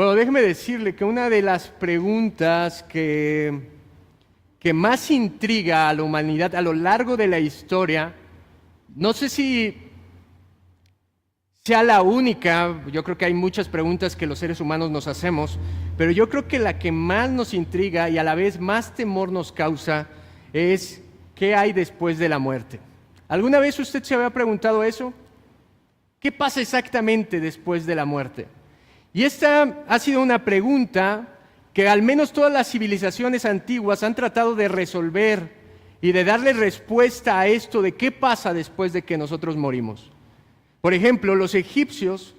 Bueno, déjeme decirle que una de las preguntas que más intriga a la humanidad a lo largo de la historia, no sé si sea la única, yo creo que hay muchas preguntas que los seres humanos nos hacemos, pero yo creo que la que más nos intriga y a la vez más temor nos causa es ¿qué hay después de la muerte? ¿Alguna vez usted se había preguntado eso? ¿Qué pasa exactamente después de la muerte? Y esta ha sido una pregunta que al menos todas las civilizaciones antiguas han tratado de resolver y de darle respuesta a esto de qué pasa después de que nosotros morimos. Por ejemplo, los egipcios,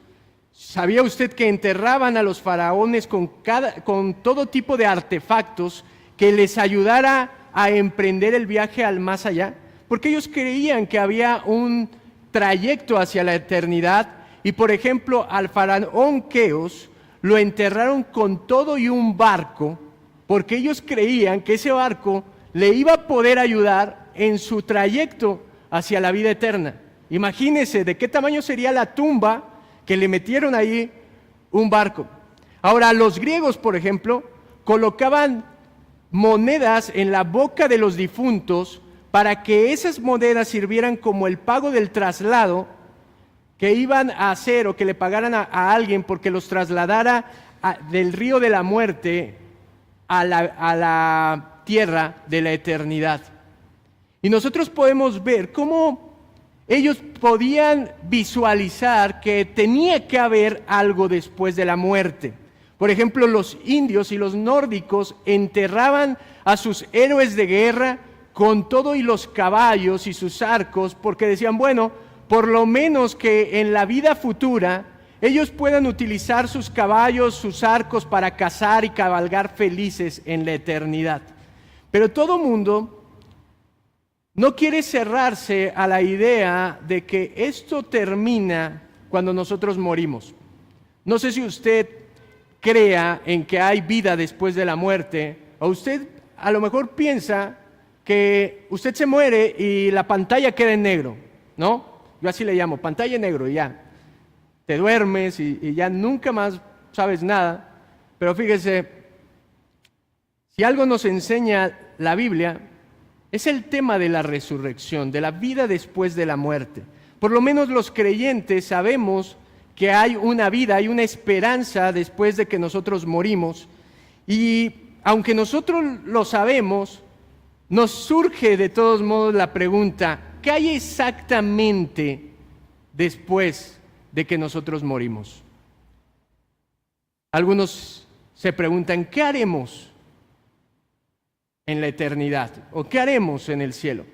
¿sabía usted que enterraban a los faraones con todo tipo de artefactos que les ayudara a emprender el viaje al más allá? Porque ellos creían que había un trayecto hacia la eternidad. Y por ejemplo, al faraón Keos lo enterraron con todo y un barco, porque ellos creían que ese barco le iba a poder ayudar en su trayecto hacia la vida eterna. Imagínense de qué tamaño sería la tumba que le metieron ahí un barco. Ahora, los griegos, por ejemplo, colocaban monedas en la boca de los difuntos para que esas monedas sirvieran como el pago del traslado que iban a hacer o que le pagaran a alguien porque los trasladara del río de la muerte a la tierra de la eternidad. Y nosotros podemos ver cómo ellos podían visualizar que tenía que haber algo después de la muerte. Por ejemplo, los indios y los nórdicos enterraban a sus héroes de guerra con todo y los caballos y sus arcos porque decían, bueno, por lo menos que en la vida futura ellos puedan utilizar sus caballos, sus arcos para cazar y cabalgar felices en la eternidad. Pero todo mundo no quiere cerrarse a la idea de que esto termina cuando nosotros morimos. No sé si usted crea en que hay vida después de la muerte, o usted a lo mejor piensa que usted se muere y la pantalla queda en negro, ¿no? Yo así le llamo, pantalla en negro, y ya. Te duermes y ya nunca más sabes nada. Pero fíjese, si algo nos enseña la Biblia, es el tema de la resurrección, de la vida después de la muerte. Por lo menos los creyentes sabemos que hay una vida, hay una esperanza después de que nosotros morimos. Y aunque nosotros lo sabemos, nos surge de todos modos la pregunta, ¿qué hay exactamente después de que nosotros morimos? Algunos se preguntan, ¿qué haremos en la eternidad? ¿O qué haremos en el cielo?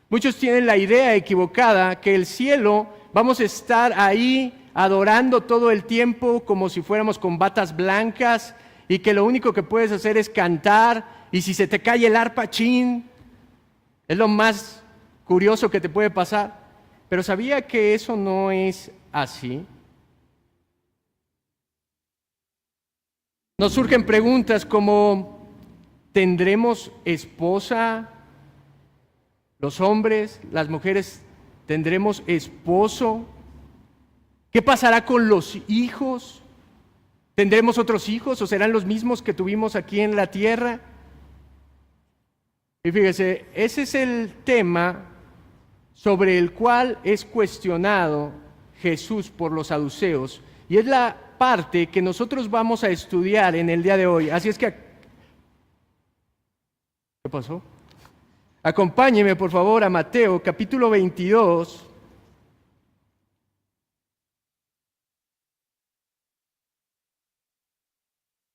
Muchos tienen la idea equivocada que el cielo vamos a estar ahí adorando todo el tiempo como si fuéramos con batas blancas y que lo único que puedes hacer es cantar y si se te cae el arpa, chin, es lo más curioso que te puede pasar, pero ¿sabía que eso no es así? Nos surgen preguntas como, ¿tendremos esposa? Los hombres, las mujeres, ¿tendremos esposo? ¿Qué pasará con los hijos? ¿Tendremos otros hijos o serán los mismos que tuvimos aquí en la tierra? Y fíjese, ese es el tema sobre el cual es cuestionado Jesús por los saduceos, y es la parte que nosotros vamos a estudiar en el día de hoy. Así es que, ¿qué pasó? Acompáñeme por favor a Mateo capítulo 22.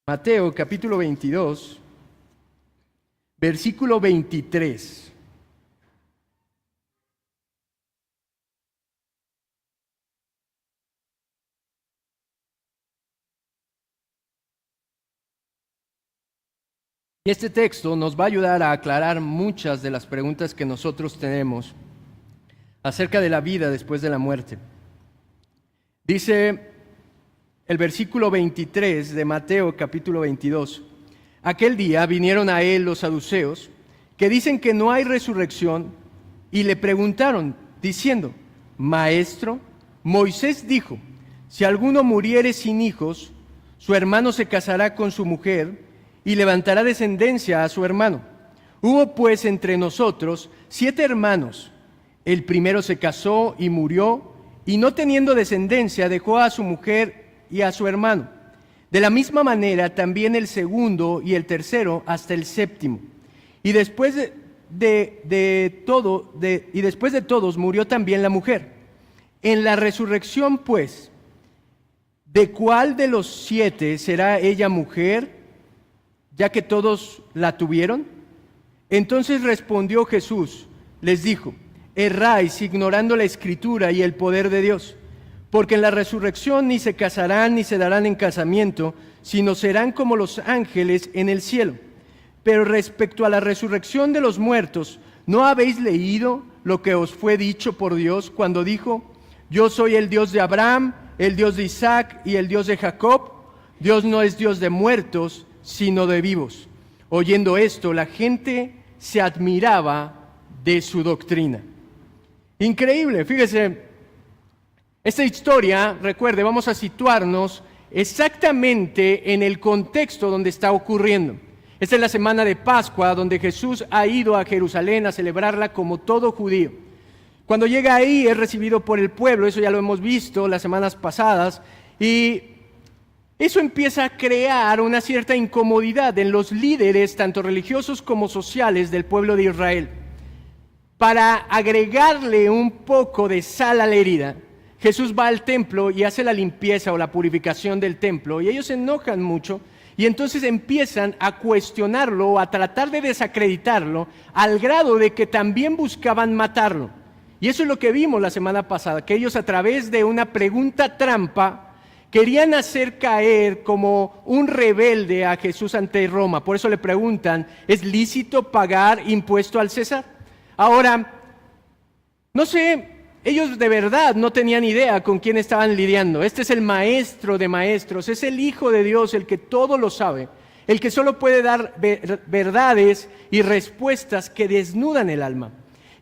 Mateo capítulo 22, versículo 23. Y este texto nos va a ayudar a aclarar muchas de las preguntas que nosotros tenemos acerca de la vida después de la muerte. Dice el versículo 23 de Mateo capítulo 22. Aquel día vinieron a él los saduceos, que dicen que no hay resurrección, y le preguntaron, diciendo, Maestro, Moisés dijo, si alguno muriere sin hijos, su hermano se casará con su mujer y levantará descendencia a su hermano. Hubo pues entre nosotros 7 hermanos. El primero se casó y murió, y no teniendo descendencia dejó a su mujer y a su hermano. De la misma manera también el segundo y el tercero hasta el séptimo. Y después de todos murió también la mujer. En la resurrección, pues, ¿de cuál de los 7 será ella mujer, ya que todos la tuvieron? Entonces respondió Jesús, les dijo: erráis ignorando la Escritura y el poder de Dios, porque en la resurrección ni se casarán ni se darán en casamiento, sino serán como los ángeles en el cielo. Pero respecto a la resurrección de los muertos, ¿no habéis leído lo que os fue dicho por Dios cuando dijo: yo soy el Dios de Abraham, el Dios de Isaac y el Dios de Jacob? Dios no es Dios de muertos, sino de vivos. Oyendo esto, la gente se admiraba de su doctrina. Increíble, fíjese, esta historia, recuerde, vamos a situarnos exactamente en el contexto donde está ocurriendo. Esta es la semana de Pascua, donde Jesús ha ido a Jerusalén a celebrarla como todo judío. Cuando llega ahí es recibido por el pueblo, eso ya lo hemos visto las semanas pasadas, y eso empieza a crear una cierta incomodidad en los líderes, tanto religiosos como sociales, del pueblo de Israel. Para agregarle un poco de sal a la herida, Jesús va al templo y hace la limpieza o la purificación del templo, y ellos se enojan mucho, y entonces empiezan a cuestionarlo, a tratar de desacreditarlo, al grado de que también buscaban matarlo. Y eso es lo que vimos la semana pasada, que ellos a través de una pregunta trampa querían hacer caer como un rebelde a Jesús ante Roma. Por eso le preguntan: ¿es lícito pagar impuesto al César? Ahora, no sé, ellos de verdad no tenían idea con quién estaban lidiando. Este es el maestro de maestros, es el Hijo de Dios, el que todo lo sabe, el que solo puede dar verdades y respuestas que desnudan el alma.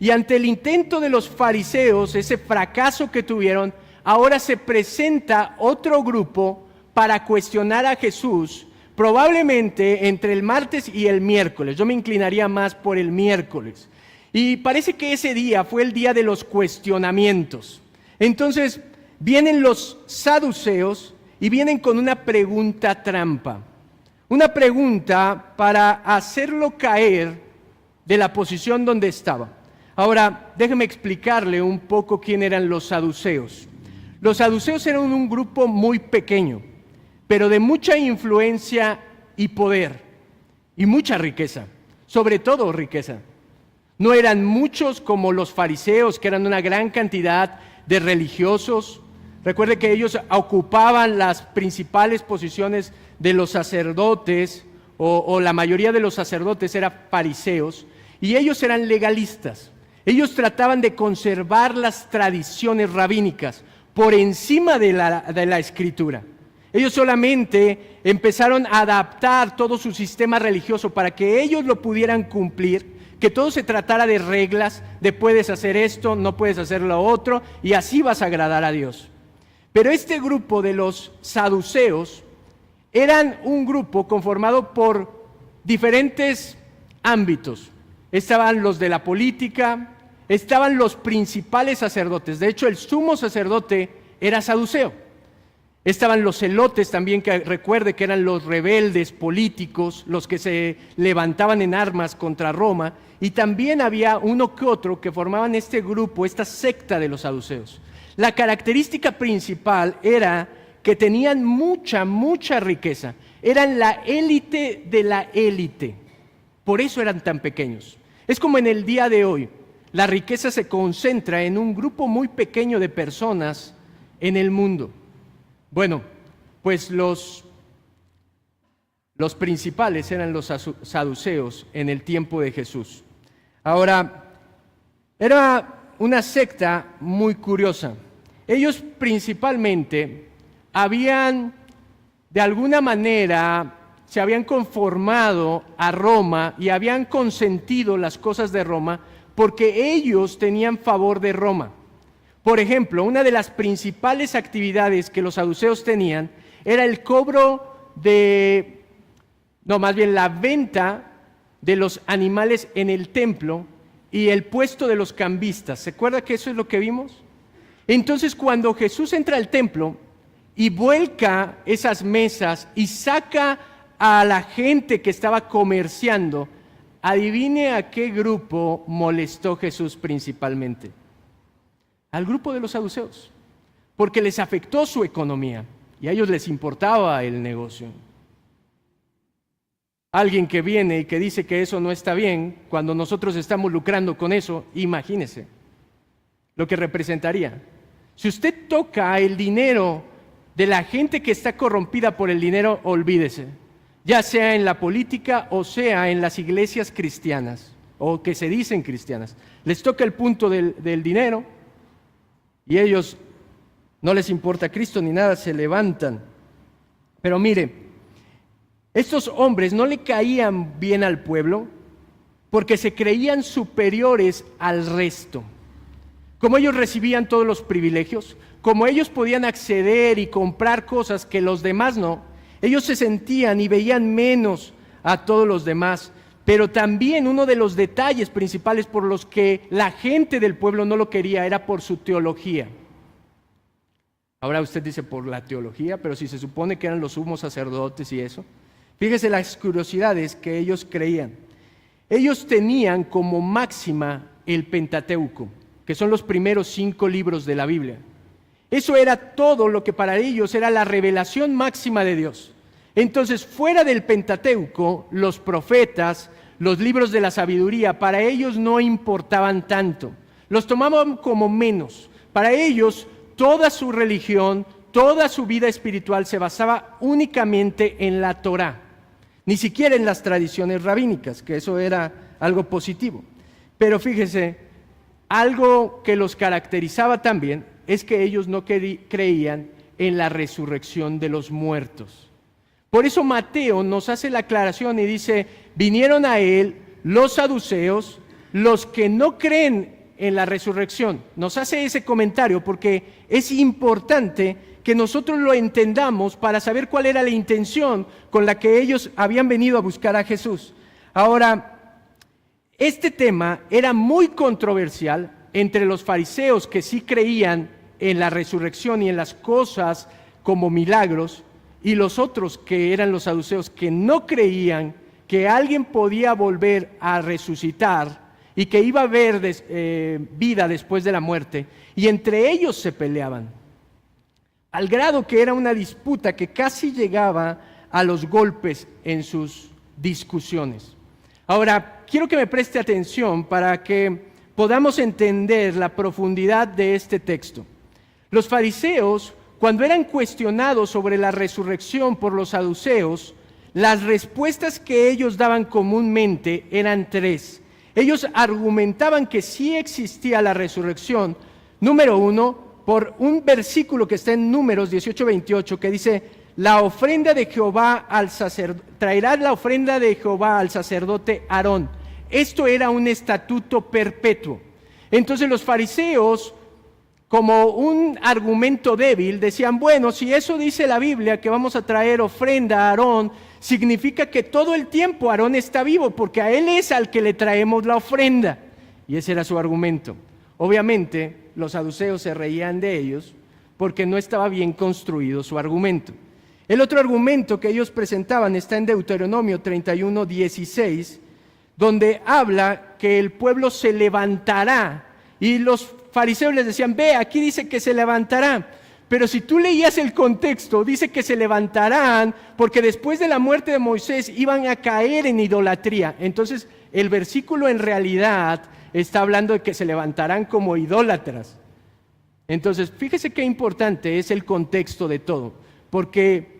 Y ante el intento de los fariseos, ese fracaso que tuvieron, ahora se presenta otro grupo para cuestionar a Jesús, probablemente entre el martes y el miércoles. Yo me inclinaría más por el miércoles. Y parece que ese día fue el día de los cuestionamientos. Entonces vienen los saduceos y vienen con una pregunta trampa. Una pregunta para hacerlo caer de la posición donde estaba. Ahora, déjeme explicarle un poco quién eran los saduceos. Los saduceos eran un grupo muy pequeño, pero de mucha influencia y poder, y mucha riqueza, sobre todo riqueza. No eran muchos como los fariseos, que eran una gran cantidad de religiosos. Recuerde que ellos ocupaban las principales posiciones de los sacerdotes, o la mayoría de los sacerdotes eran fariseos, y ellos eran legalistas. Ellos trataban de conservar las tradiciones rabínicas por encima de la Escritura. Ellos solamente empezaron a adaptar todo su sistema religioso para que ellos lo pudieran cumplir, que todo se tratara de reglas, de puedes hacer esto, no puedes hacer lo otro, y así vas a agradar a Dios. Pero este grupo de los saduceos eran un grupo conformado por diferentes ámbitos. Estaban los de la política, estaban los principales sacerdotes. De hecho, el sumo sacerdote era saduceo. Estaban los celotes también, que recuerde que eran los rebeldes políticos, los que se levantaban en armas contra Roma. Y también había uno que otro que formaban este grupo, esta secta de los saduceos. La característica principal era que tenían mucha riqueza. Eran la élite de la élite. Por eso eran tan pequeños. Es como en el día de hoy. La riqueza se concentra en un grupo muy pequeño de personas en el mundo. Bueno, pues los principales eran los saduceos en el tiempo de Jesús. Ahora, era una secta muy curiosa. Ellos principalmente de alguna manera, se habían conformado a Roma y habían consentido las cosas de Roma porque ellos tenían favor de Roma. Por ejemplo, una de las principales actividades que los saduceos tenían era el cobro la venta de los animales en el templo y el puesto de los cambistas. ¿Se acuerda que eso es lo que vimos? Entonces, cuando Jesús entra al templo y vuelca esas mesas y saca a la gente que estaba comerciando, adivine a qué grupo molestó Jesús principalmente. Al grupo de los saduceos, porque les afectó su economía y a ellos les importaba el negocio. Alguien que viene y que dice que eso no está bien, cuando nosotros estamos lucrando con eso, imagínese lo que representaría. Si usted toca el dinero de la gente que está corrompida por el dinero, olvídese, ya sea en la política o sea en las iglesias cristianas, o que se dicen cristianas. Les toca el punto del dinero y ellos no les importa Cristo ni nada, se levantan. Pero mire, estos hombres no le caían bien al pueblo porque se creían superiores al resto. Como ellos recibían todos los privilegios, como ellos podían acceder y comprar cosas que los demás no, ellos se sentían y veían menos a todos los demás. Pero también uno de los detalles principales por los que la gente del pueblo no lo quería era por su teología. Ahora usted dice por la teología, pero si se supone que eran los sumos sacerdotes y eso. Fíjese las curiosidades que ellos creían. Ellos tenían como máxima el Pentateuco, que son los primeros 5 libros de la Biblia. Eso era todo lo que para ellos era la revelación máxima de Dios. Entonces, fuera del Pentateuco, los profetas, los libros de la sabiduría, para ellos no importaban tanto. Los tomaban como menos. Para ellos, toda su religión, toda su vida espiritual se basaba únicamente en la Torá, ni siquiera en las tradiciones rabínicas, que eso era algo positivo. Pero fíjese, algo que los caracterizaba también es que ellos no creían en la resurrección de los muertos. Por eso Mateo nos hace la aclaración y dice, vinieron a él los saduceos, los que no creen en la resurrección. Nos hace ese comentario porque es importante que nosotros lo entendamos para saber cuál era la intención con la que ellos habían venido a buscar a Jesús. Ahora, este tema era muy controversial entre los fariseos que sí creían en la resurrección y en las cosas como milagros, y los otros que eran los saduceos que no creían que alguien podía volver a resucitar y que iba a haber vida después de la muerte, y entre ellos se peleaban, al grado que era una disputa que casi llegaba a los golpes en sus discusiones. Ahora, quiero que me preste atención para que podamos entender la profundidad de este texto. Los fariseos, cuando eran cuestionados sobre la resurrección por los saduceos, las respuestas que ellos daban comúnmente eran 3. Ellos argumentaban que sí existía la resurrección, número 1, por un versículo que está en Números 18:28, que dice, la ofrenda de Jehová traerás la ofrenda de Jehová al sacerdote Aarón. Esto era un estatuto perpetuo. Entonces los fariseos, como un argumento débil, decían, bueno, si eso dice la Biblia, que vamos a traer ofrenda a Aarón, significa que todo el tiempo Aarón está vivo, porque a él es al que le traemos la ofrenda. Y ese era su argumento. Obviamente, los saduceos se reían de ellos, porque no estaba bien construido su argumento. El otro argumento que ellos presentaban está en Deuteronomio 31:16, donde habla que el pueblo se levantará, y los fariseos les decían, ve, aquí dice que se levantará, pero si tú leías el contexto, dice que se levantarán porque después de la muerte de Moisés iban a caer en idolatría. Entonces el versículo en realidad está hablando de que se levantarán como idólatras. Entonces fíjese qué importante es el contexto de todo, porque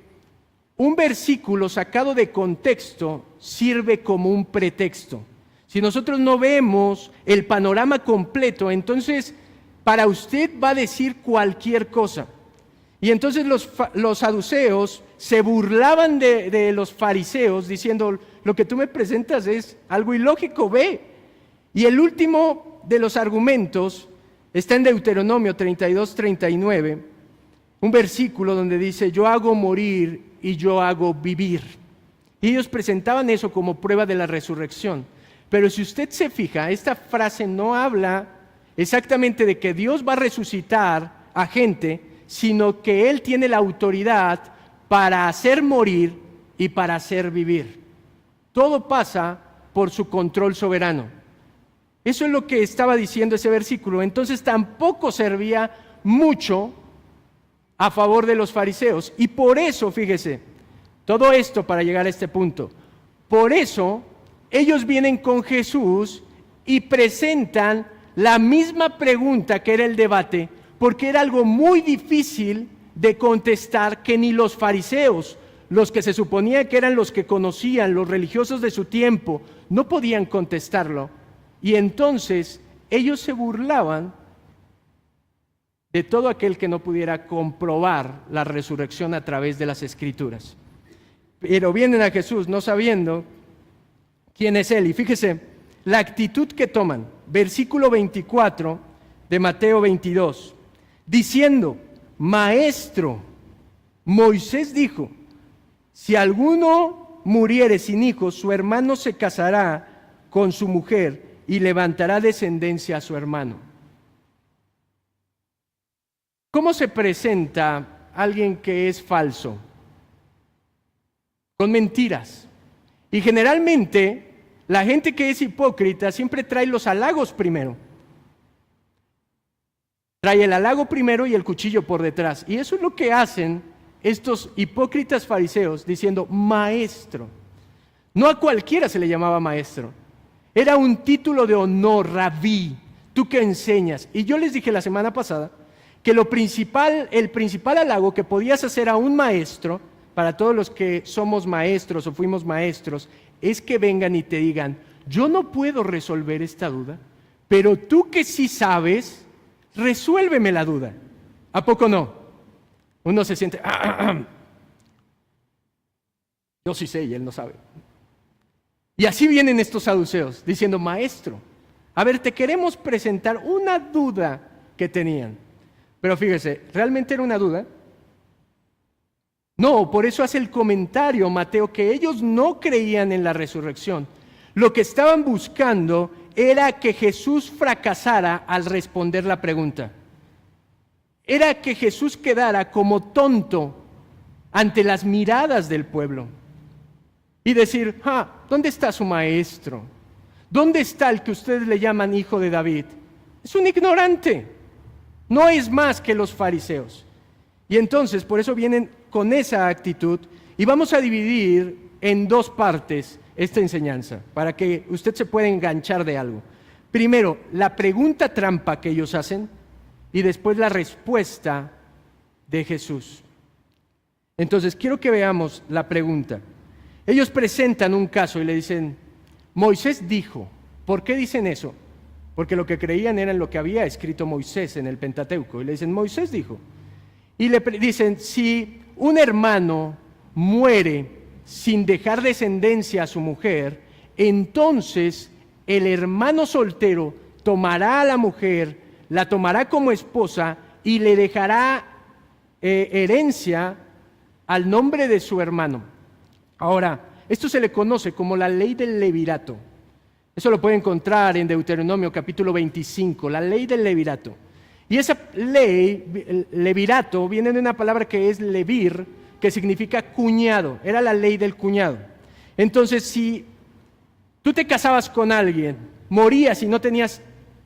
un versículo sacado de contexto sirve como un pretexto. Si nosotros no vemos el panorama completo, entonces para usted va a decir cualquier cosa. Y entonces los saduceos se burlaban de los fariseos diciendo, lo que tú me presentas es algo ilógico, ve. Y el último de los argumentos está en Deuteronomio 32:39, un versículo donde dice, yo hago morir y yo hago vivir. Y ellos presentaban eso como prueba de la resurrección. Pero si usted se fija, esta frase no habla exactamente de que Dios va a resucitar a gente, sino que Él tiene la autoridad para hacer morir y para hacer vivir. Todo pasa por su control soberano. Eso es lo que estaba diciendo ese versículo. Entonces tampoco servía mucho a favor de los fariseos. Y por eso, fíjese, todo esto para llegar a este punto, por eso ellos vienen con Jesús y presentan la misma pregunta que era el debate, porque era algo muy difícil de contestar que ni los fariseos, los que se suponía que eran los que conocían, los religiosos de su tiempo, no podían contestarlo. Y entonces ellos se burlaban de todo aquel que no pudiera comprobar la resurrección a través de las Escrituras. Pero vienen a Jesús no sabiendo quién es Él. Y fíjese la actitud que toman. Versículo 24 de Mateo 22. Diciendo, Maestro, Moisés dijo, si alguno muriere sin hijos, su hermano se casará con su mujer y levantará descendencia a su hermano. ¿Cómo se presenta alguien que es falso? Con mentiras. Y generalmente la gente que es hipócrita siempre trae los halagos primero. Trae el halago primero y el cuchillo por detrás. Y eso es lo que hacen estos hipócritas fariseos diciendo maestro. No a cualquiera se le llamaba maestro. Era un título de honor, rabí, tú que enseñas. Y yo les dije la semana pasada que el principal halago que podías hacer a un maestro, para todos los que somos maestros o fuimos maestros, es que vengan y te digan, yo no puedo resolver esta duda, pero tú que sí sabes, resuélveme la duda. ¿A poco no? Uno se siente, yo sí sé y él no sabe. Y así vienen estos saduceos diciendo, maestro, a ver, te queremos presentar una duda que tenían. Pero fíjese, ¿realmente era una duda? No, por eso hace el comentario Mateo que ellos no creían en la resurrección. Lo que estaban buscando era que Jesús fracasara al responder la pregunta. Era que Jesús quedara como tonto ante las miradas del pueblo. Y decir, ¿dónde está su maestro? ¿Dónde está el que ustedes le llaman hijo de David? Es un ignorante. No es más que los fariseos. Y entonces, por eso vienen con esa actitud. Y vamos a dividir en dos partes esta enseñanza, para que usted se pueda enganchar de algo. Primero, la pregunta trampa que ellos hacen, y después la respuesta de Jesús. Entonces, quiero que veamos la pregunta. Ellos presentan un caso y le dicen, Moisés dijo. ¿Por qué dicen eso? Porque lo que creían era en lo que había escrito Moisés en el Pentateuco. Y le dicen, Moisés dijo. Y le dicen, si un hermano muere sin dejar descendencia a su mujer, entonces el hermano soltero tomará a la mujer, la tomará como esposa y le dejará herencia al nombre de su hermano. Ahora, esto se le conoce como la ley del levirato. Eso lo puede encontrar en Deuteronomio capítulo 25, la ley del levirato. Y esa ley, levirato, viene de una palabra que es levir, que significa cuñado. Era la ley del cuñado. Entonces, si tú te casabas con alguien, morías y no tenías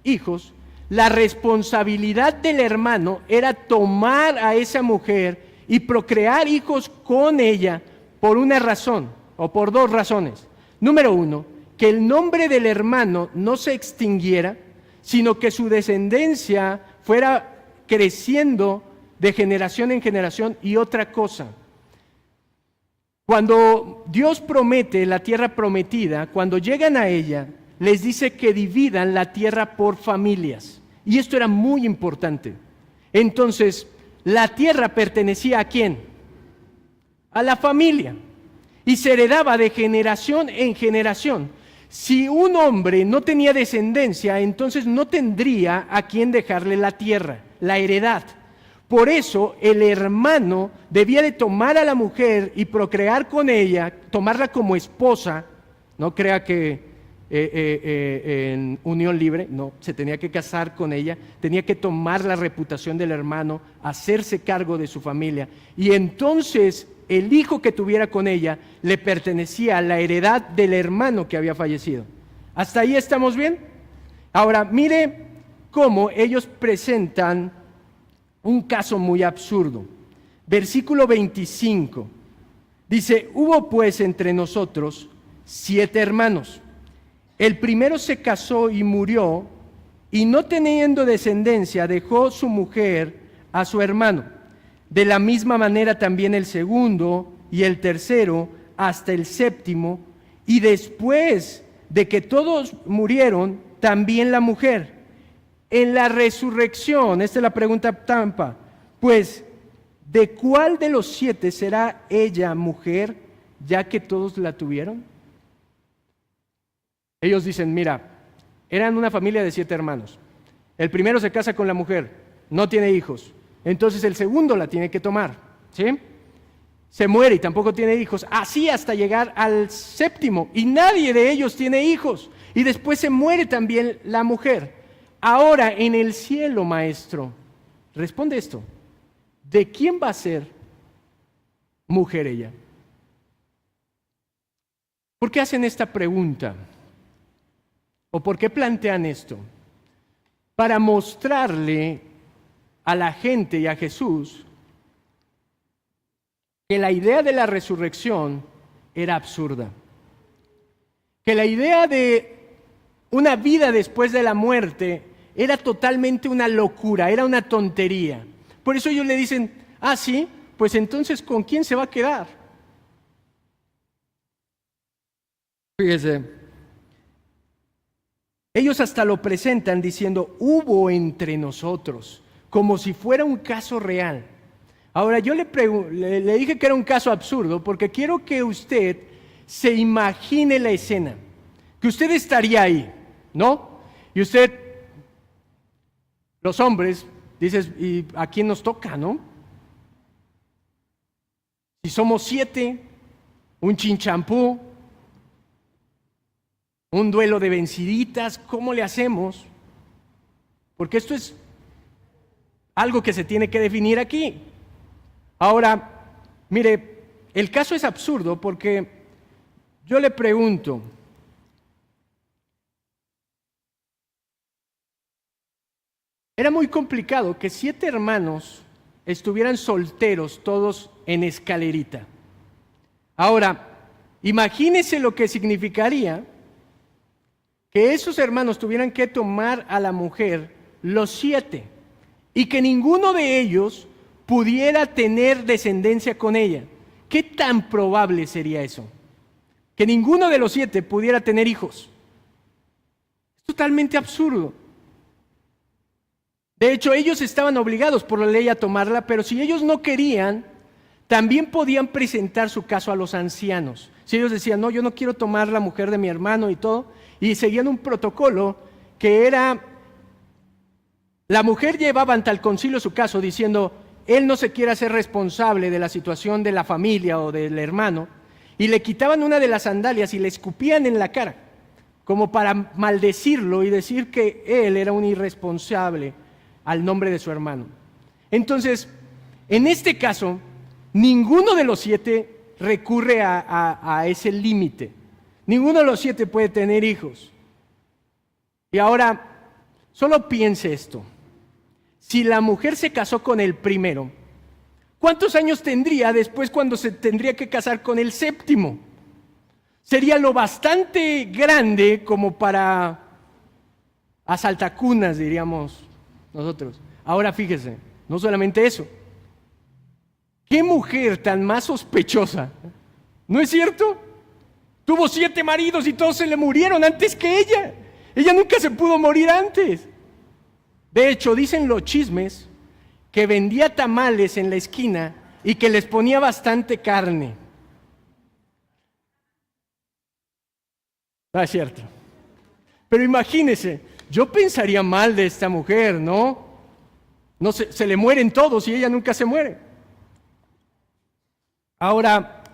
hijos, la responsabilidad del hermano era tomar a esa mujer y procrear hijos con ella por una razón, o por dos razones. Número uno, que el nombre del hermano no se extinguiera, sino que su descendencia fuera creciendo de generación en generación. Y otra cosa, cuando Dios promete la tierra prometida, cuando llegan a ella, les dice que dividan la tierra por familias. Y esto era muy importante. Entonces, la tierra pertenecía ¿a quién? A la familia. Y se heredaba de generación en generación. Si un hombre no tenía descendencia, entonces no tendría a quién dejarle la tierra, la heredad. Por eso el hermano debía de tomar a la mujer y procrear con ella, tomarla como esposa. No crea que en unión libre, no, se tenía que casar con ella, tenía que tomar la reputación del hermano, hacerse cargo de su familia, y entonces el hijo que tuviera con ella le pertenecía a la heredad del hermano que había fallecido. ¿Hasta ahí estamos bien? Ahora, mire cómo ellos presentan un caso muy absurdo. Versículo 25, dice: hubo pues entre nosotros 7 hermanos. El primero se casó y murió, y no teniendo descendencia dejó su mujer a su hermano. De la misma manera también el segundo y el tercero hasta el séptimo, y después de que todos murieron, también la mujer. En la resurrección, esta es la pregunta trampa, pues, ¿de cuál de los 7 será ella mujer, ya que todos la tuvieron? Ellos dicen, mira, eran una familia de 7 hermanos. El primero se casa con la mujer, no tiene hijos. Entonces el segundo la tiene que tomar, ¿sí? Se muere y tampoco tiene hijos. Así hasta llegar al séptimo, y nadie de ellos tiene hijos. Y después se muere también la mujer. Ahora en el cielo, maestro, responde esto: ¿de quién va a ser mujer ella? ¿Por qué hacen esta pregunta? ¿O por qué plantean esto? Para mostrarle a la gente y a Jesús que la idea de la resurrección era absurda. Que la idea de una vida después de la muerte era totalmente una locura, era una tontería. Por eso ellos le dicen, ah, sí, pues entonces ¿con quién se va a quedar? Fíjese. Ellos hasta lo presentan diciendo, hubo entre nosotros, como si fuera un caso real. Ahora yo le dije que era un caso absurdo porque quiero que usted se imagine la escena, que usted estaría ahí, ¿no? Y usted, los hombres, dices, ¿y a quién nos toca, no? Si somos 7, un chinchampú, un duelo de venciditas, ¿cómo le hacemos? Porque esto es algo que se tiene que definir aquí. Ahora, mire, el caso es absurdo porque yo le pregunto, era muy complicado que 7 hermanos estuvieran solteros, todos en escalerita. Ahora, imagínese lo que significaría que esos hermanos tuvieran que tomar a la mujer, los 7, y que ninguno de ellos pudiera tener descendencia con ella. ¿Qué tan probable sería eso? Que ninguno de los 7 pudiera tener hijos. Es totalmente absurdo. De hecho, ellos estaban obligados por la ley a tomarla, pero si ellos no querían, también podían presentar su caso a los ancianos. Si ellos decían, no, yo no quiero tomar la mujer de mi hermano y todo, y seguían un protocolo que era, la mujer llevaba ante el concilio su caso diciendo, él no se quiere hacer responsable de la situación de la familia o del hermano, y le quitaban una de las sandalias y le escupían en la cara, como para maldecirlo y decir que él era un irresponsable al nombre de su hermano. Entonces, en este caso, ninguno de los 7 recurre a ese límite. Ninguno de los 7 puede tener hijos. Y ahora, solo piense esto. Si la mujer se casó con el primero, ¿cuántos años tendría después cuando se tendría que casar con el séptimo? Sería lo bastante grande como para asaltacunas, diríamos nosotros. Ahora fíjese, no solamente eso. ¿Qué mujer tan más sospechosa? ¿No es cierto? Tuvo 7 maridos y todos se le murieron antes que ella. Ella nunca se pudo morir antes. De hecho, dicen los chismes que vendía tamales en la esquina y que les ponía bastante carne. No es cierto. Pero imagínese, yo pensaría mal de esta mujer, ¿no? No se le mueren todos y ella nunca se muere. Ahora,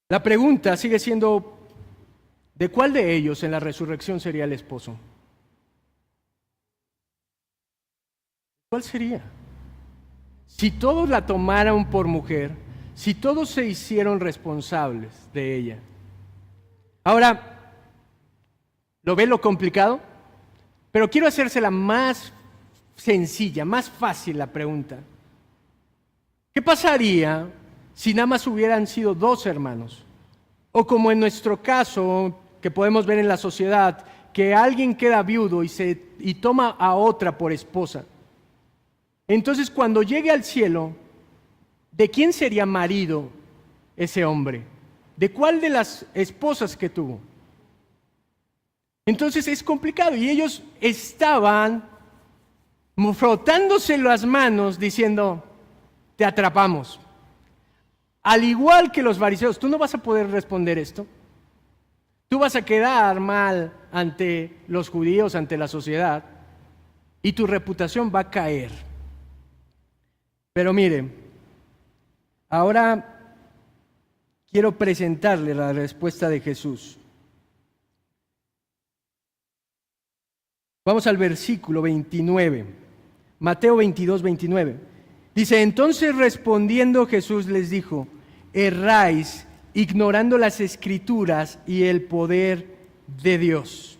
la pregunta sigue siendo, ¿de cuál de ellos en la resurrección sería el esposo? ¿Cuál sería? Si todos la tomaron por mujer, si todos se hicieron responsables de ella. Ahora, ¿lo ve lo complicado? Pero quiero hacérsela más sencilla, más fácil la pregunta. ¿Qué pasaría si nada más hubieran sido dos hermanos? O como en nuestro caso, que podemos ver en la sociedad, que alguien queda viudo y toma a otra por esposa. Entonces, cuando llegue al cielo, ¿de quién sería marido ese hombre? ¿De cuál de las esposas que tuvo? Entonces es complicado y ellos estaban frotándose las manos diciendo, te atrapamos. Al igual que los fariseos, tú no vas a poder responder esto. Tú vas a quedar mal ante los judíos, ante la sociedad, y tu reputación va a caer. Pero mire, ahora quiero presentarle la respuesta de Jesús. Vamos al versículo 29, Mateo 22, 29. Dice, entonces respondiendo Jesús les dijo, erráis ignorando las Escrituras y el poder de Dios.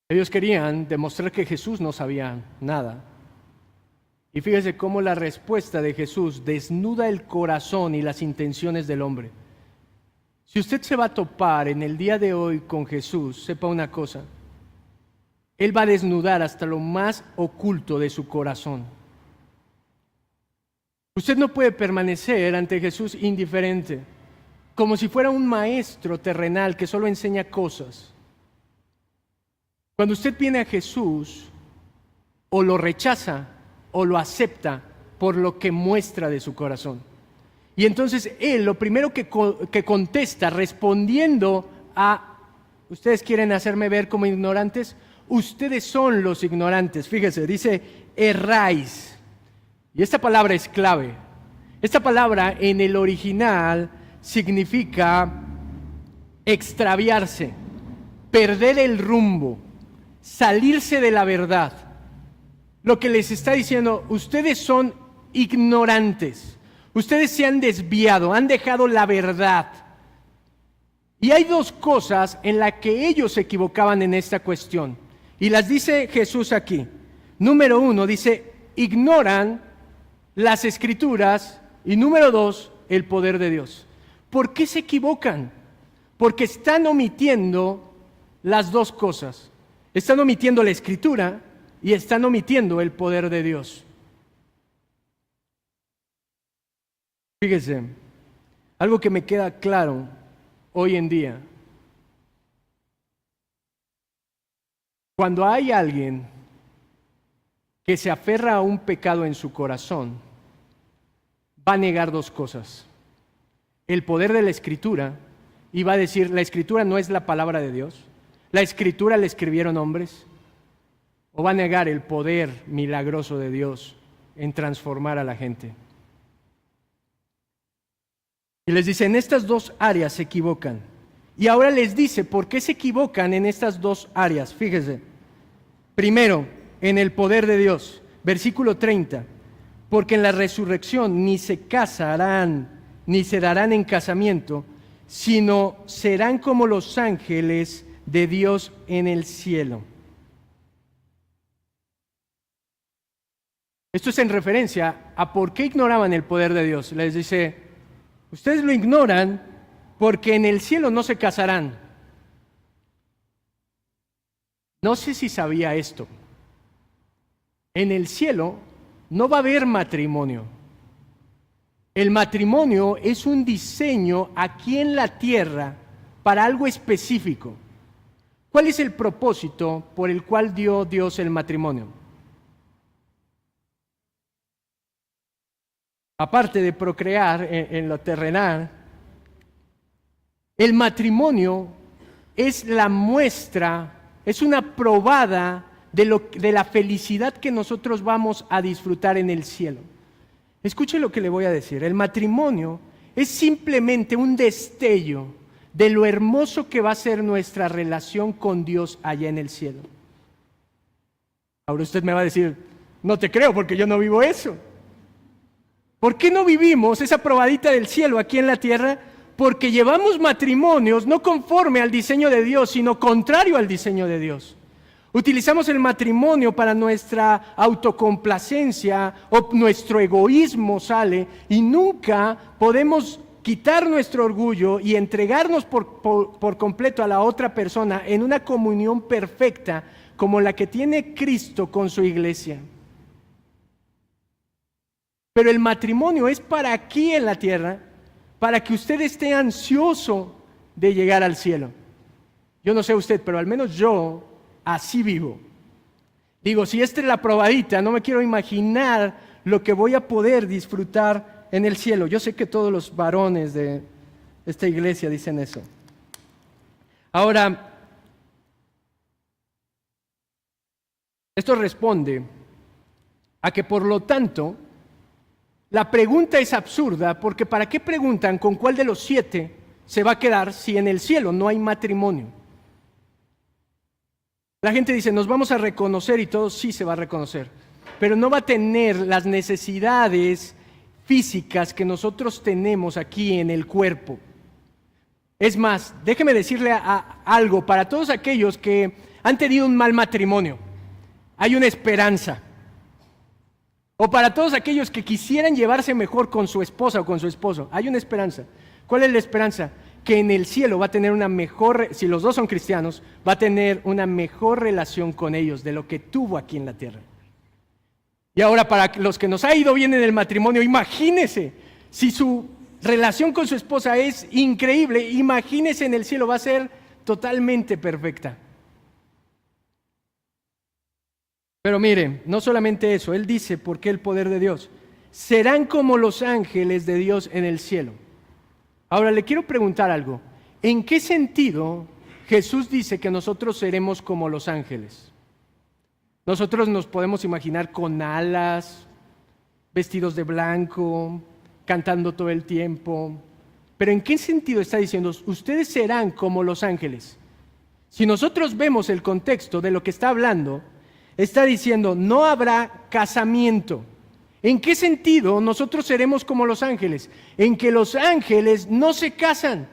Ellos querían demostrar que Jesús no sabía nada. Y fíjese cómo la respuesta de Jesús desnuda el corazón y las intenciones del hombre. Si usted se va a topar en el día de hoy con Jesús, sepa una cosa. Él va a desnudar hasta lo más oculto de su corazón. Usted no puede permanecer ante Jesús indiferente, como si fuera un maestro terrenal que solo enseña cosas. Cuando usted viene a Jesús, o lo rechaza o lo acepta por lo que muestra de su corazón. Y entonces Él lo primero que contesta respondiendo a, ¿ustedes quieren hacerme ver como ignorantes? Ustedes son los ignorantes. Fíjese, dice, erráis. Y esta palabra es clave. Esta palabra en el original significa extraviarse, perder el rumbo, salirse de la verdad. Lo que les está diciendo, ustedes son ignorantes, ustedes se han desviado, han dejado la verdad. Y hay dos cosas en las que ellos se equivocaban en esta cuestión, y las dice Jesús aquí. Número 1, dice, ignoran las Escrituras, y número 2, el poder de Dios. ¿Por qué se equivocan? Porque están omitiendo las dos cosas. Están omitiendo la Escritura y están omitiendo el poder de Dios. Fíjese, algo que me queda claro hoy en día. Cuando hay alguien que se aferra a un pecado en su corazón, va a negar dos cosas. El poder de la Escritura, y va a decir, la Escritura no es la palabra de Dios. La Escritura la escribieron hombres. O va a negar el poder milagroso de Dios en transformar a la gente. Y les dice, en estas dos áreas se equivocan. Y ahora les dice, ¿por qué se equivocan en estas dos áreas? Fíjese. Primero, en el poder de Dios. Versículo 30. Porque en la resurrección ni se casarán, ni se darán en casamiento, sino serán como los ángeles de Dios en el cielo. Esto es en referencia a por qué ignoraban el poder de Dios. Les dice, ustedes lo ignoran porque en el cielo no se casarán. No sé si sabía esto. En el cielo no va a haber matrimonio. El matrimonio es un diseño aquí en la tierra para algo específico. ¿Cuál es el propósito por el cual dio Dios el matrimonio? aparte de procrear en lo terrenal, el matrimonio es la muestra, es una probada de la felicidad que nosotros vamos a disfrutar en el cielo. Escuche lo que le voy a decir. El matrimonio es simplemente un destello de lo hermoso que va a ser nuestra relación con Dios allá en el cielo. Ahora usted me va a decir, no te creo porque yo no vivo eso. ¿Por qué no vivimos esa probadita del cielo aquí en la tierra? Porque llevamos matrimonios no conforme al diseño de Dios, sino contrario al diseño de Dios. Utilizamos el matrimonio para nuestra autocomplacencia o nuestro egoísmo sale y nunca podemos quitar nuestro orgullo y entregarnos por completo a la otra persona en una comunión perfecta como la que tiene Cristo con su iglesia. Pero el matrimonio es para aquí en la tierra, para que usted esté ansioso de llegar al cielo. Yo no sé usted, pero al menos yo así vivo. Digo, si esta es la probadita, no me quiero imaginar lo que voy a poder disfrutar en el cielo. Yo sé que todos los varones de esta iglesia dicen eso. Ahora, esto responde a que por lo tanto, la pregunta es absurda, porque ¿para qué preguntan con cuál de los 7 se va a quedar si en el cielo no hay matrimonio? La gente dice, nos vamos a reconocer y todo sí se va a reconocer, pero no va a tener las necesidades físicas que nosotros tenemos aquí en el cuerpo. Es más, déjeme decirle algo para todos aquellos que han tenido un mal matrimonio. Hay una esperanza. O para todos aquellos que quisieran llevarse mejor con su esposa o con su esposo, hay una esperanza. ¿Cuál es la esperanza? Que en el cielo va a tener una mejor, si los dos son cristianos, va a tener una mejor relación con ellos de lo que tuvo aquí en la tierra. Y ahora para los que nos ha ido bien en el matrimonio, imagínese, si su relación con su esposa es increíble, imagínese en el cielo, va a ser totalmente perfecta. Pero mire, no solamente eso, él dice, ¿por qué el poder de Dios? Serán como los ángeles de Dios en el cielo. Ahora le quiero preguntar algo. ¿En qué sentido Jesús dice que nosotros seremos como los ángeles? Nosotros nos podemos imaginar con alas, vestidos de blanco, cantando todo el tiempo. Pero ¿en qué sentido está diciendo? Ustedes serán como los ángeles. Si nosotros vemos el contexto de lo que está hablando, está diciendo, no habrá casamiento. ¿En qué sentido nosotros seremos como los ángeles? En que los ángeles no se casan,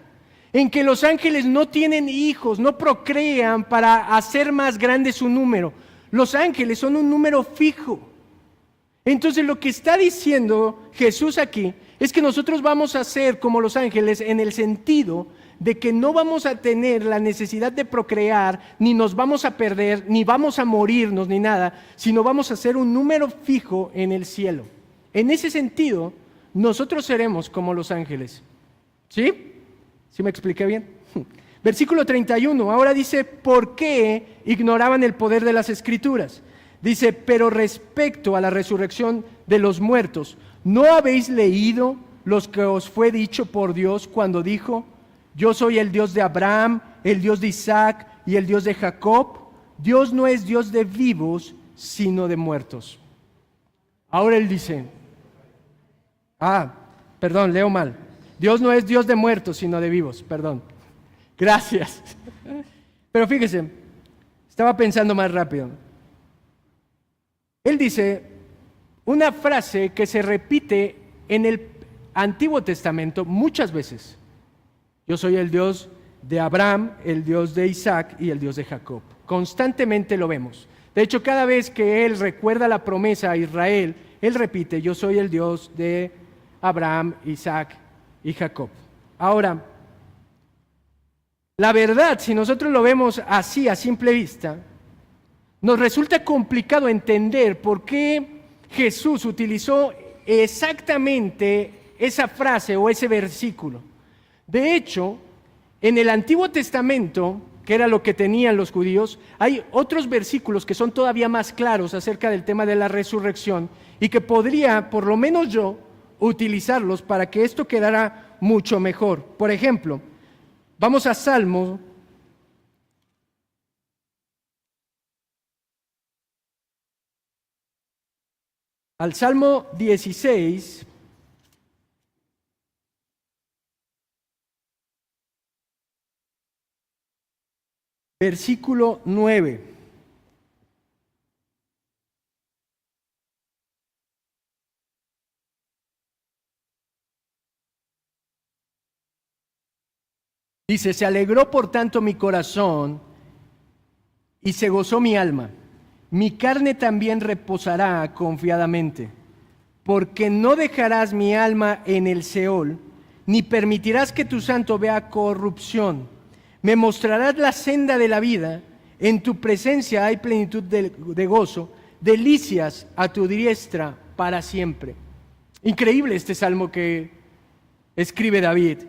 en que los ángeles no tienen hijos, no procrean para hacer más grande su número. Los ángeles son un número fijo. Entonces lo que está diciendo Jesús aquí es que nosotros vamos a ser como los ángeles en el sentido de que no vamos a tener la necesidad de procrear, ni nos vamos a perder, ni vamos a morirnos, ni nada, sino vamos a ser un número fijo en el cielo. En ese sentido, nosotros seremos como los ángeles. ¿Sí? ¿Sí me expliqué bien? Versículo 31, ahora dice, ¿por qué ignoraban el poder de las Escrituras? Dice, pero respecto a la resurrección de los muertos, ¿no habéis leído los que os fue dicho por Dios cuando dijo, yo soy el Dios de Abraham, el Dios de Isaac y el Dios de Jacob? Dios no es Dios de vivos, sino de muertos. Ahora él dice, perdón, leo mal. Dios no es Dios de muertos, sino de vivos, perdón. Gracias. Pero fíjese, estaba pensando más rápido. Él dice una frase que se repite en el Antiguo Testamento muchas veces. Yo soy el Dios de Abraham, el Dios de Isaac y el Dios de Jacob. Constantemente lo vemos. De hecho, cada vez que él recuerda la promesa a Israel, él repite, yo soy el Dios de Abraham, Isaac y Jacob. Ahora, la verdad, si nosotros lo vemos así a simple vista, nos resulta complicado entender por qué Jesús utilizó exactamente esa frase o ese versículo. De hecho, en el Antiguo Testamento, que era lo que tenían los judíos, hay otros versículos que son todavía más claros acerca del tema de la resurrección y que podría, por lo menos yo, utilizarlos para que esto quedara mucho mejor. Por ejemplo, vamos a al Salmo 16, versículo 9. Dice, se alegró por tanto mi corazón y se gozó mi alma. Mi carne también reposará confiadamente, porque no dejarás mi alma en el Seol, ni permitirás que tu santo vea corrupción. Me mostrarás la senda de la vida, en tu presencia hay plenitud de gozo, delicias a tu diestra para siempre. Increíble este salmo que escribe David.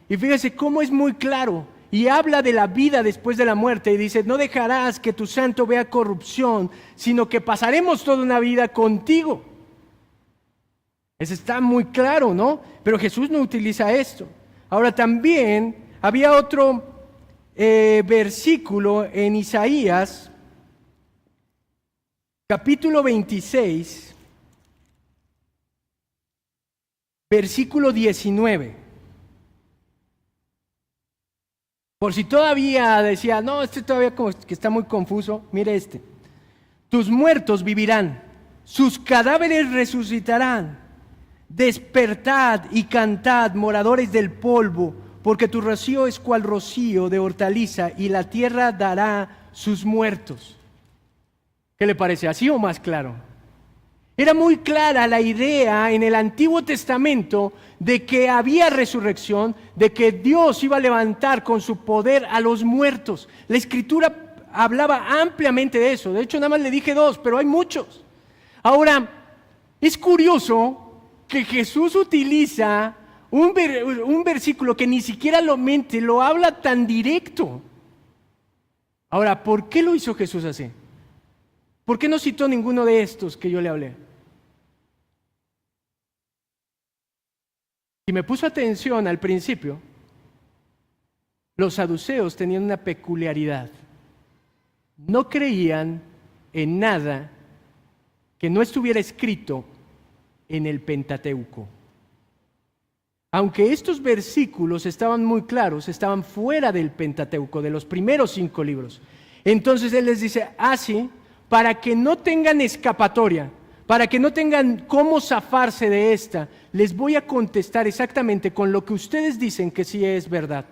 Y fíjese cómo es muy claro y habla de la vida después de la muerte y dice, no dejarás que tu santo vea corrupción, sino que pasaremos toda una vida contigo. Eso está muy claro, ¿no? Pero Jesús no utiliza esto. Ahora también había otro versículo en Isaías, capítulo 26, versículo 19. Por si todavía decía, no, este todavía como que está muy confuso, mire este. Tus muertos vivirán, sus cadáveres resucitarán. Despertad y cantad, moradores del polvo, porque tu rocío es cual rocío de hortaliza y la tierra dará sus muertos. ¿Qué le parece? ¿Así o más claro? Era muy clara la idea en el Antiguo Testamento de que había resurrección, de que Dios iba a levantar con su poder a los muertos. La Escritura hablaba ampliamente de eso. De hecho, nada más le dije dos, pero hay muchos. Ahora, es curioso que Jesús utiliza un versículo que ni siquiera lo habla tan directo. Ahora, ¿por qué lo hizo Jesús así? ¿Por qué no citó ninguno de estos que yo le hablé? Si me puso atención al principio, los saduceos tenían una peculiaridad. No creían en nada que no estuviera escrito en el Pentateuco. Aunque estos versículos estaban muy claros, estaban fuera del Pentateuco, de los primeros 5 libros. Entonces Él les dice, así, para que no tengan escapatoria, para que no tengan cómo zafarse de esta, les voy a contestar exactamente con lo que ustedes dicen que sí es verdad.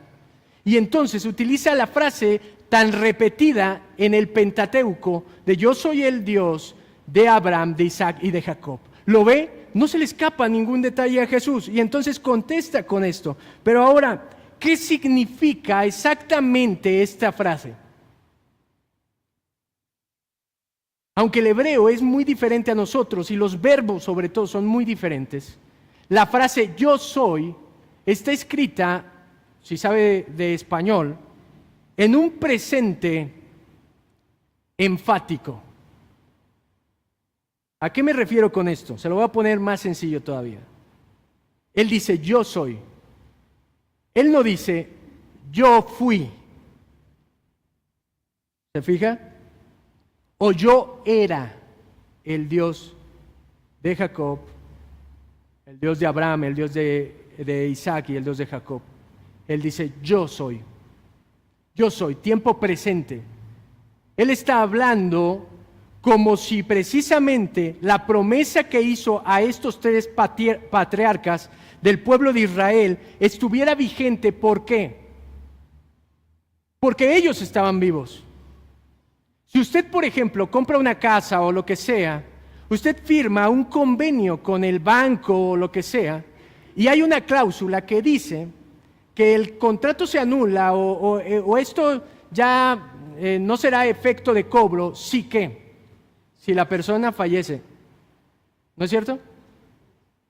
Y entonces utiliza la frase tan repetida en el Pentateuco de yo soy el Dios de Abraham, de Isaac y de Jacob. ¿Lo ve? No se le escapa ningún detalle a Jesús y entonces contesta con esto. Pero ahora, ¿qué significa exactamente esta frase? Aunque el hebreo es muy diferente a nosotros y los verbos sobre todo son muy diferentes, la frase yo soy está escrita, si sabe de español, en un presente enfático. ¿A qué me refiero con esto? Se lo voy a poner más sencillo todavía. Él dice yo soy. Él no dice yo fui. ¿Se fija? O yo era el Dios de Jacob, el Dios de Abraham, el Dios de Isaac y el Dios de Jacob. Él dice, yo soy. Yo soy, tiempo presente. Él está hablando como si precisamente la promesa que hizo a estos 3 patriarcas del pueblo de Israel estuviera vigente. ¿Por qué? Porque ellos estaban vivos. Si usted, por ejemplo, compra una casa o lo que sea, usted firma un convenio con el banco o lo que sea, y hay una cláusula que dice que el contrato se anula o esto ya no será efecto de cobro, sí que, si la persona fallece. ¿No es cierto?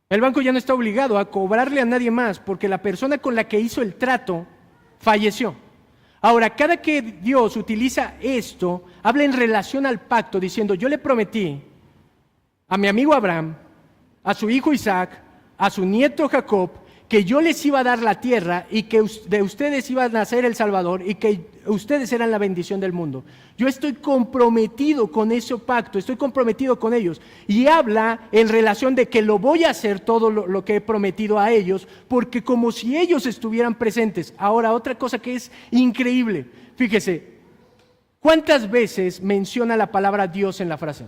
El banco ya no está obligado a cobrarle a nadie más porque la persona con la que hizo el trato falleció. Ahora, cada que Dios utiliza esto, habla en relación al pacto, diciendo, yo le prometí a mi amigo Abraham, a su hijo Isaac, a su nieto Jacob que yo les iba a dar la tierra y que de ustedes iba a nacer el Salvador y que ustedes eran la bendición del mundo. Yo estoy comprometido con ese pacto, estoy comprometido con ellos. Y habla en relación de que lo voy a hacer todo lo que he prometido a ellos, porque como si ellos estuvieran presentes. Ahora, otra cosa que es increíble, fíjese, ¿cuántas veces menciona la palabra Dios en la frase?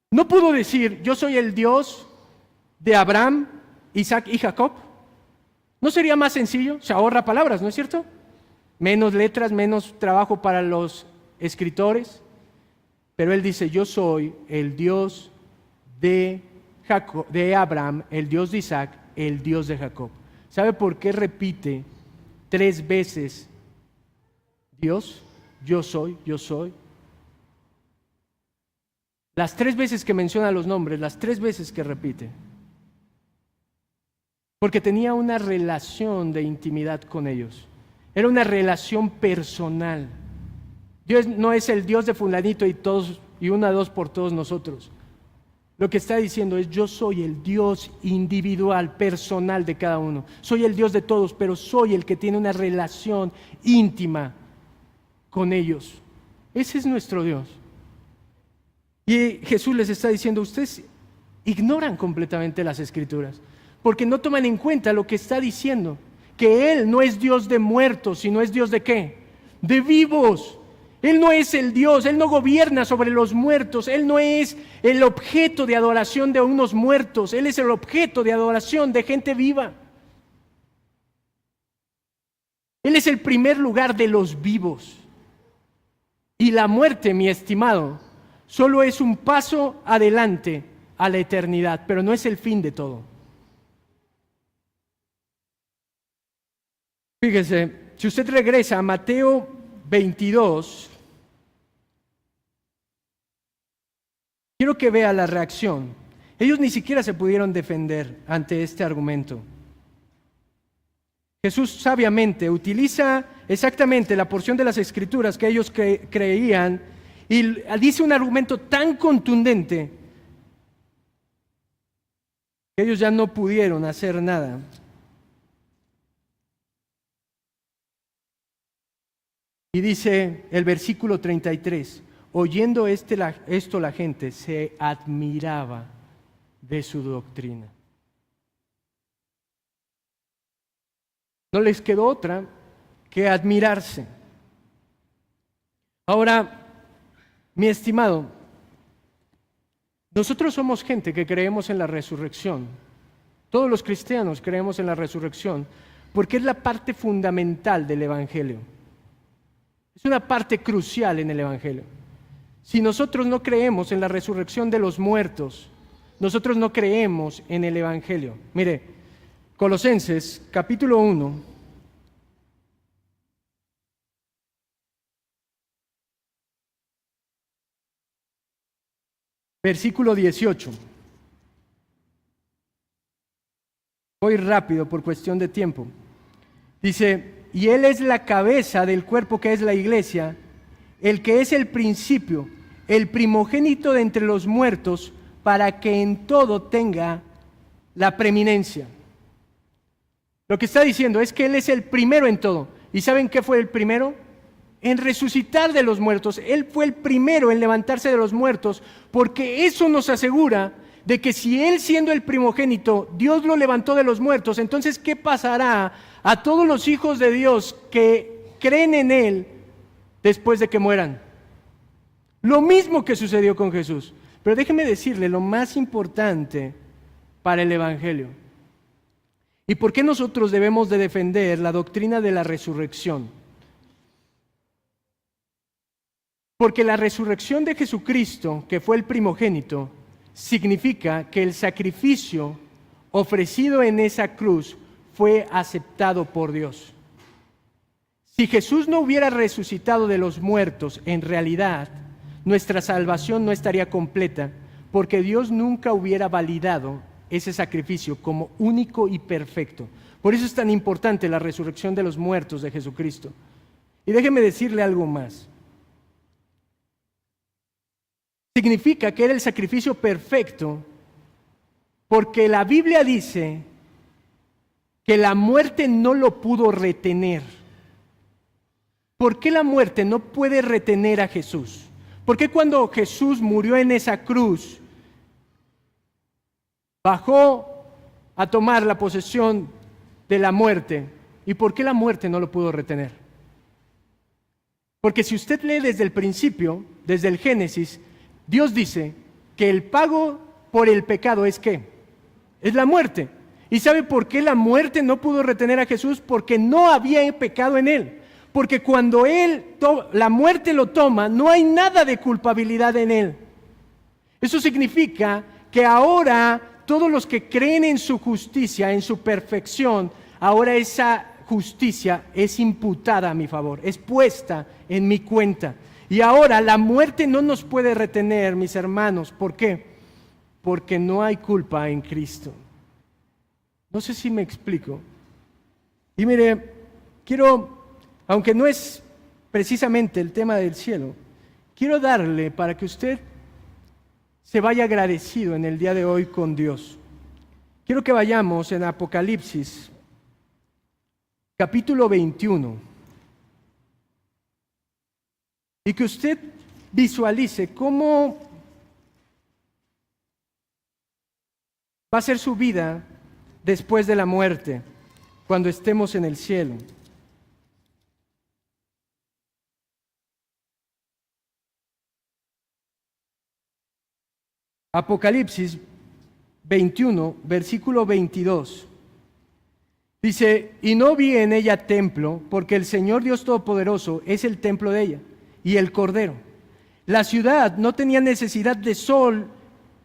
No pudo decir, yo soy el Dios de Abraham, Isaac y Jacob. ¿No sería más sencillo? Se ahorra palabras, ¿no es cierto? Menos letras, menos trabajo para los escritores. Pero él dice, yo soy el Dios de Jacob, de Abraham, el Dios de Isaac, el Dios de Jacob. ¿Sabe por qué repite 3 veces Dios? Yo soy, yo soy. Las 3 veces que menciona los nombres, las 3 veces que repite. Porque tenía una relación de intimidad con ellos. Era una relación personal. Dios no es el Dios de fulanito y todos y 1 a 2 por todos nosotros. Lo que está diciendo es, yo soy el Dios individual, personal de cada uno. Soy el Dios de todos, pero soy el que tiene una relación íntima con ellos. Ese es nuestro Dios. Y Jesús les está diciendo, ustedes ignoran completamente las Escrituras, porque no toman en cuenta lo que está diciendo, que Él no es Dios de muertos, sino es Dios de ¿qué? De vivos. Él no es el Dios, Él no gobierna sobre los muertos, Él no es el objeto de adoración de unos muertos, Él es el objeto de adoración de gente viva. Él es el primer lugar de los vivos. Y la muerte, mi estimado, solo es un paso adelante a la eternidad, pero no es el fin de todo. Fíjese, si usted regresa a Mateo 22, quiero que vea la reacción. Ellos ni siquiera se pudieron defender ante este argumento. Jesús sabiamente utiliza exactamente la porción de las Escrituras que ellos creían y dice un argumento tan contundente que ellos ya no pudieron hacer nada. Y dice el versículo 33, oyendo esto la gente se admiraba de su doctrina. No les quedó otra que admirarse. Ahora, mi estimado, nosotros somos gente que creemos en la resurrección. Todos los cristianos creemos en la resurrección porque es la parte fundamental del Evangelio. Es una parte crucial en el Evangelio. Si nosotros no creemos en la resurrección de los muertos, nosotros no creemos en el Evangelio. Mire, Colosenses capítulo 1, versículo 18. Voy rápido por cuestión de tiempo. Dice, y Él es la cabeza del cuerpo que es la iglesia, el que es el principio, el primogénito de entre los muertos, para que en todo tenga la preeminencia. Lo que está diciendo es que Él es el primero en todo. ¿Y saben qué fue el primero? En resucitar de los muertos. Él fue el primero en levantarse de los muertos, porque eso nos asegura de que si Él, siendo el primogénito, Dios lo levantó de los muertos, entonces ¿qué pasará a todos los hijos de Dios que creen en Él después de que mueran? Lo mismo que sucedió con Jesús. Pero déjeme decirle lo más importante para el Evangelio. ¿Y por qué nosotros debemos de defender la doctrina de la resurrección? Porque la resurrección de Jesucristo, que fue el primogénito, significa que el sacrificio ofrecido en esa cruz fue aceptado por Dios. Si Jesús no hubiera resucitado de los muertos, en realidad nuestra salvación no estaría completa, porque Dios nunca hubiera validado ese sacrificio como único y perfecto. Por eso es tan importante la resurrección de los muertos de Jesucristo. Y déjeme decirle algo más. Significa que era el sacrificio perfecto Porque la Biblia dice que la muerte no lo pudo retener. ¿Por qué la muerte no puede retener a Jesús? ¿Por qué cuando Jesús murió en esa cruz, bajó a tomar la posesión de la muerte? ¿Y por qué la muerte no lo pudo retener? Porque si usted lee desde el principio, desde el Génesis, Dios dice que el pago por el pecado ¿es qué? Es la muerte. ¿Y sabe por qué la muerte no pudo retener a Jesús? Porque no había pecado en él. Porque cuando la muerte lo toma, no hay nada de culpabilidad en él. Eso significa que ahora todos los que creen en su justicia, en su perfección, ahora esa justicia es imputada a mi favor, es puesta en mi cuenta. Y ahora la muerte no nos puede retener, mis hermanos. ¿Por qué? Porque no hay culpa en Cristo. No sé si me explico. Y mire, aunque no es precisamente el tema del cielo, quiero darle para que usted se vaya agradecido en el día de hoy con Dios. Quiero que vayamos en Apocalipsis, capítulo 21, y que usted visualice cómo va a ser su vida después de la muerte, cuando estemos en el cielo. Apocalipsis 21, versículo 22. Dice, y no vi en ella templo, porque el Señor Dios Todopoderoso es el templo de ella, y el Cordero. La ciudad no tenía necesidad de sol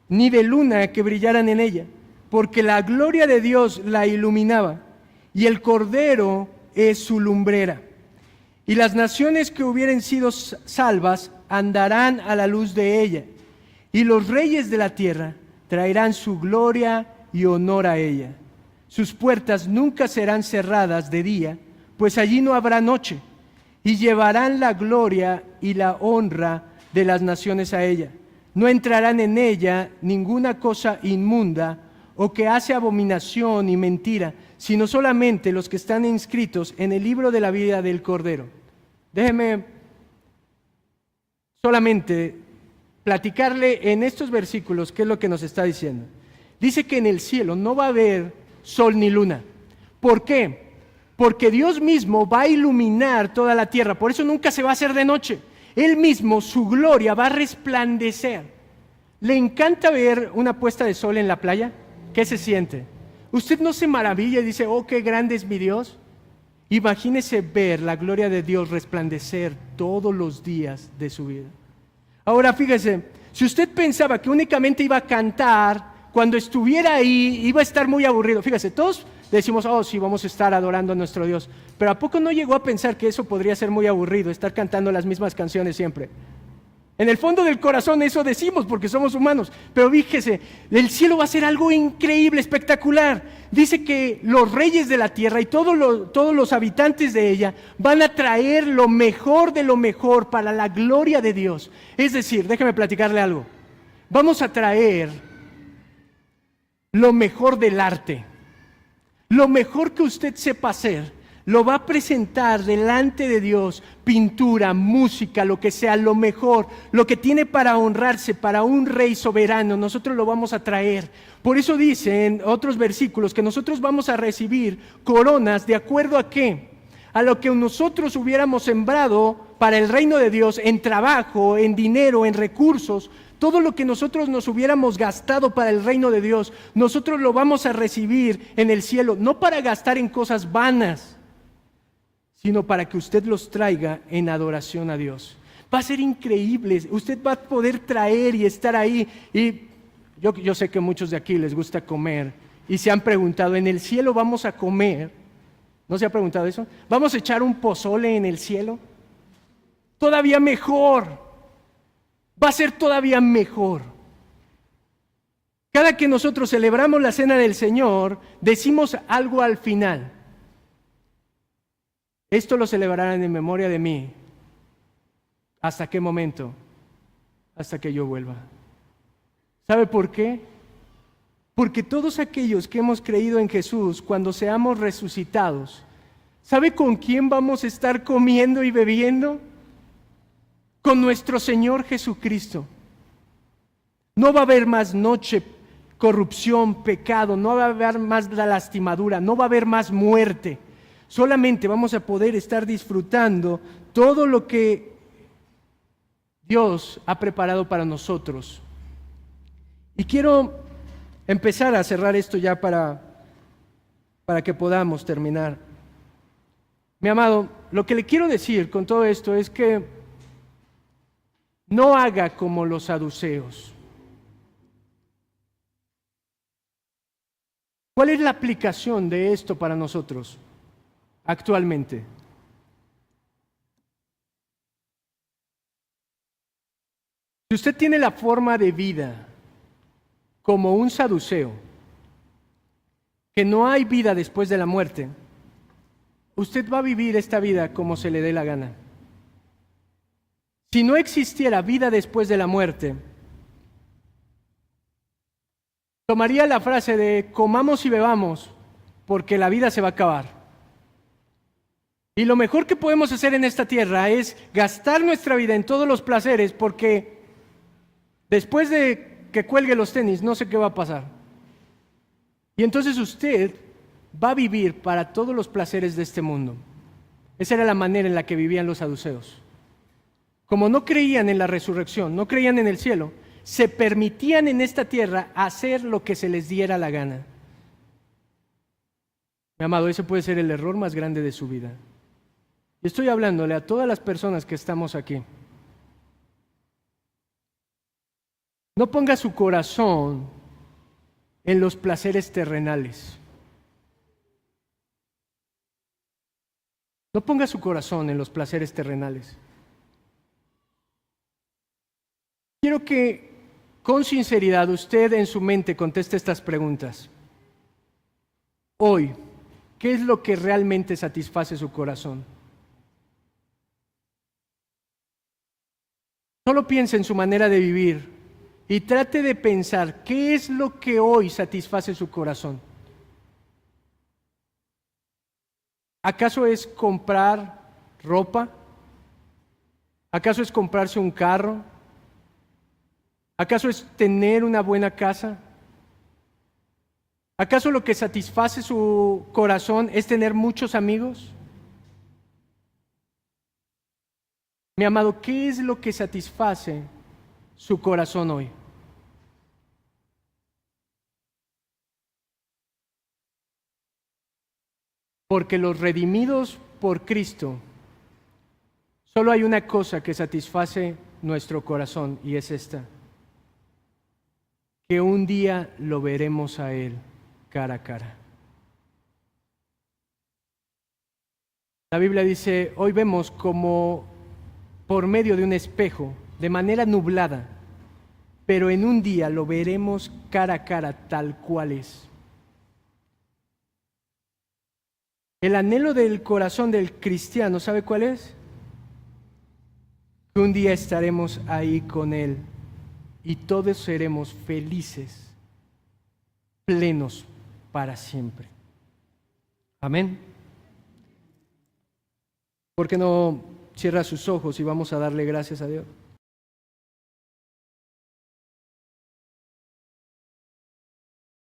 ni de luna que brillaran en ella, porque la gloria de Dios la iluminaba, y el Cordero es su lumbrera. Y las naciones que hubieren sido salvas andarán a la luz de ella, y los reyes de la tierra traerán su gloria y honor a ella. Sus puertas nunca serán cerradas de día, pues allí no habrá noche, y llevarán la gloria y la honra de las naciones a ella. No entrarán en ella ninguna cosa inmunda o que hace abominación y mentira, sino solamente los que están inscritos en el libro de la vida del Cordero. Déjeme solamente platicarle en estos versículos qué es lo que nos está diciendo. Dice que en el cielo no va a haber sol ni luna. ¿Por qué? Porque Dios mismo va a iluminar toda la tierra. Por eso nunca se va a hacer de noche. Él mismo, su gloria, va a resplandecer. ¿Le encanta ver una puesta de sol en la playa? ¿Qué se siente? ¿Usted no se maravilla y dice, oh, qué grande es mi Dios? Imagínese ver la gloria de Dios resplandecer todos los días de su vida. Ahora fíjese, si usted pensaba que únicamente iba a cantar, cuando estuviera ahí iba a estar muy aburrido. Fíjese, todos decimos, oh sí, vamos a estar adorando a nuestro Dios, pero ¿a poco no llegó a pensar que eso podría ser muy aburrido, estar cantando las mismas canciones siempre? En el fondo del corazón eso decimos porque somos humanos, pero fíjese, el cielo va a ser algo increíble, espectacular. Dice que los reyes de la tierra y todos los habitantes de ella van a traer lo mejor de lo mejor para la gloria de Dios. Es decir, déjeme platicarle algo. Vamos a traer lo mejor del arte, lo mejor que usted sepa hacer. Lo va a presentar delante de Dios, pintura, música, lo que sea, lo mejor, lo que tiene para honrarse, para un rey soberano, nosotros lo vamos a traer. Por eso dice en otros versículos que nosotros vamos a recibir coronas de acuerdo a qué, a lo que nosotros hubiéramos sembrado para el reino de Dios, en trabajo, en dinero, en recursos. Todo lo que nosotros nos hubiéramos gastado para el reino de Dios, nosotros lo vamos a recibir en el cielo, no para gastar en cosas vanas, sino para que usted los traiga en adoración a Dios. Va a ser increíble, usted va a poder traer y estar ahí. Y yo sé que muchos de aquí les gusta comer y se han preguntado, ¿en el cielo vamos a comer? ¿No se ha preguntado eso? ¿Vamos a echar un pozole en el cielo? Todavía mejor, va a ser todavía mejor. Cada que nosotros celebramos la cena del Señor, decimos algo al final. Esto lo celebrarán en memoria de mí. ¿Hasta qué momento? Hasta que yo vuelva. ¿Sabe por qué? Porque todos aquellos que hemos creído en Jesús, cuando seamos resucitados, ¿sabe con quién vamos a estar comiendo y bebiendo? Con nuestro Señor Jesucristo. No va a haber más noche, corrupción, pecado, no va a haber más la lastimadura, no va a haber más muerte. Solamente vamos a poder estar disfrutando todo lo que Dios ha preparado para nosotros. Y quiero empezar a cerrar esto ya para que podamos terminar. Mi amado, lo que le quiero decir con todo esto es que no haga como los saduceos. ¿Cuál es la aplicación de esto para nosotros actualmente? Si usted tiene la forma de vida como un saduceo, que no hay vida después de la muerte, usted va a vivir esta vida como se le dé la gana. Si no existiera vida después de la muerte, tomaría la frase de comamos y bebamos porque la vida se va a acabar. Y lo mejor que podemos hacer en esta tierra es gastar nuestra vida en todos los placeres porque después de que cuelgue los tenis no sé qué va a pasar. Y entonces usted va a vivir para todos los placeres de este mundo. Esa era la manera en la que vivían los saduceos. Como no creían en la resurrección, no creían en el cielo, se permitían en esta tierra hacer lo que se les diera la gana. Mi amado, ese puede ser el error más grande de su vida. Y estoy hablándole a todas las personas que estamos aquí. No ponga su corazón en los placeres terrenales. No ponga su corazón en los placeres terrenales. Quiero que con sinceridad usted en su mente conteste estas preguntas. Hoy, ¿qué es lo que realmente satisface su corazón? Solo piense en su manera de vivir y trate de pensar qué es lo que hoy satisface su corazón. ¿Acaso es comprar ropa? ¿Acaso es comprarse un carro? ¿Acaso es tener una buena casa? ¿Acaso lo que satisface su corazón es tener muchos amigos? Mi amado, ¿qué es lo que satisface su corazón hoy? Porque los redimidos por Cristo, solo hay una cosa que satisface nuestro corazón y es esta: que un día lo veremos a Él cara a cara. La Biblia dice, hoy vemos como por medio de un espejo, de manera nublada, pero en un día lo veremos cara a cara tal cual es. El anhelo del corazón del cristiano, ¿sabe cuál es? Que un día estaremos ahí con Él y todos seremos felices, plenos para siempre. Amén. ¿Por qué no cierra sus ojos y vamos a darle gracias a Dios?